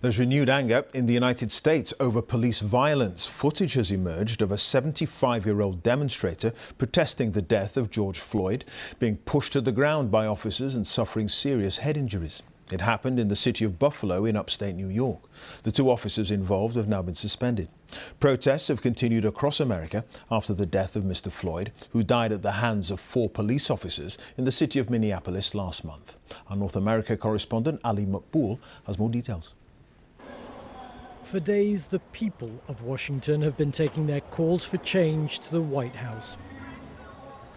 There's renewed anger in the United States over police violence. Footage has emerged of a 75-year-old demonstrator protesting the death of George Floyd, being pushed to the ground by officers and suffering serious head injuries. It happened in the city of Buffalo in upstate New York. The two officers involved have now been suspended. Protests have continued across America after the death of Mr Floyd, who died at the hands of 4 police officers in the city of Minneapolis last month. Our North America correspondent Aleem Maqbool has more details. For days, the people of Washington have been taking their calls for change to the White House.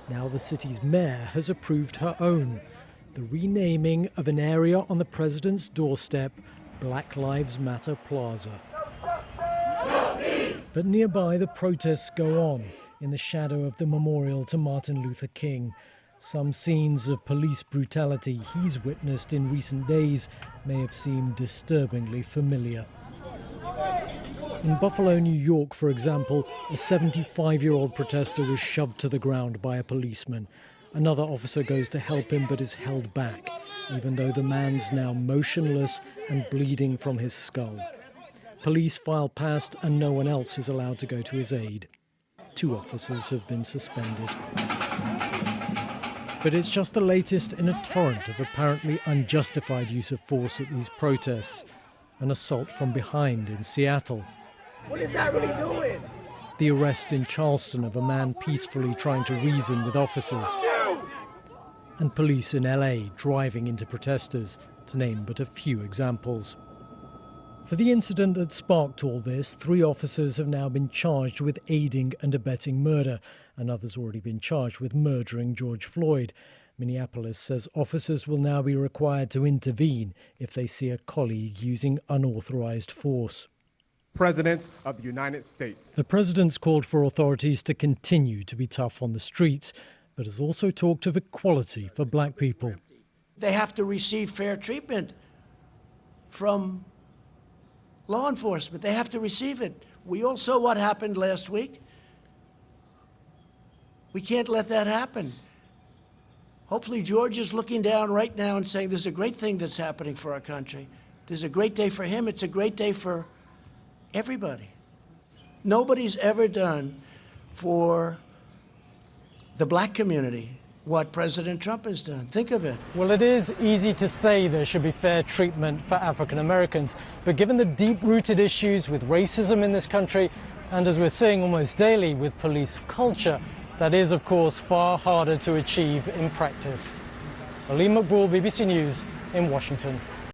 Now the city's mayor has approved her own, the renaming of an area on the president's doorstep, Black Lives Matter Plaza. But nearby, the protests go on in the shadow of the memorial to Martin Luther King. Some scenes of police brutality he's witnessed in recent days may have seemed disturbingly familiar. In Buffalo, New York, for example, a 75-year-old protester was shoved to the ground by a policeman. Another officer goes to help him but is held back, even though the man's now motionless and bleeding from his skull. Police file past and no one else is allowed to go to his aid. 2 officers have been suspended. But it's just the latest in a torrent of apparently unjustified use of force at these protests. An assault from behind in Seattle. What is that really doing? The arrest in Charleston of a man peacefully trying to reason with officers. And police in LA driving into protesters, to name but a few examples. For the incident that sparked all this, 3 officers have now been charged with aiding and abetting murder. Another's already been charged with murdering George Floyd. Minneapolis says officers will now be required to intervene if they see a colleague using unauthorized force. President of the United States. The president's called for authorities to continue to be tough on the streets, but has also talked of equality for black people. They have to receive fair treatment from law enforcement. They have to receive it. We all saw what happened last week. We can't let that happen. Hopefully George is looking down right now and saying, there's a great thing that's happening for our country. There's a great day for him. It's a great day for everybody. Nobody's ever done for the black community what President Trump has done. Think of it. Well, it is easy to say there should be fair treatment for African Americans, but given the deep-rooted issues with racism in this country, and as we're seeing almost daily with police culture, that is, of course, far harder to achieve in practice. Aleem Maqbool, BBC News in Washington.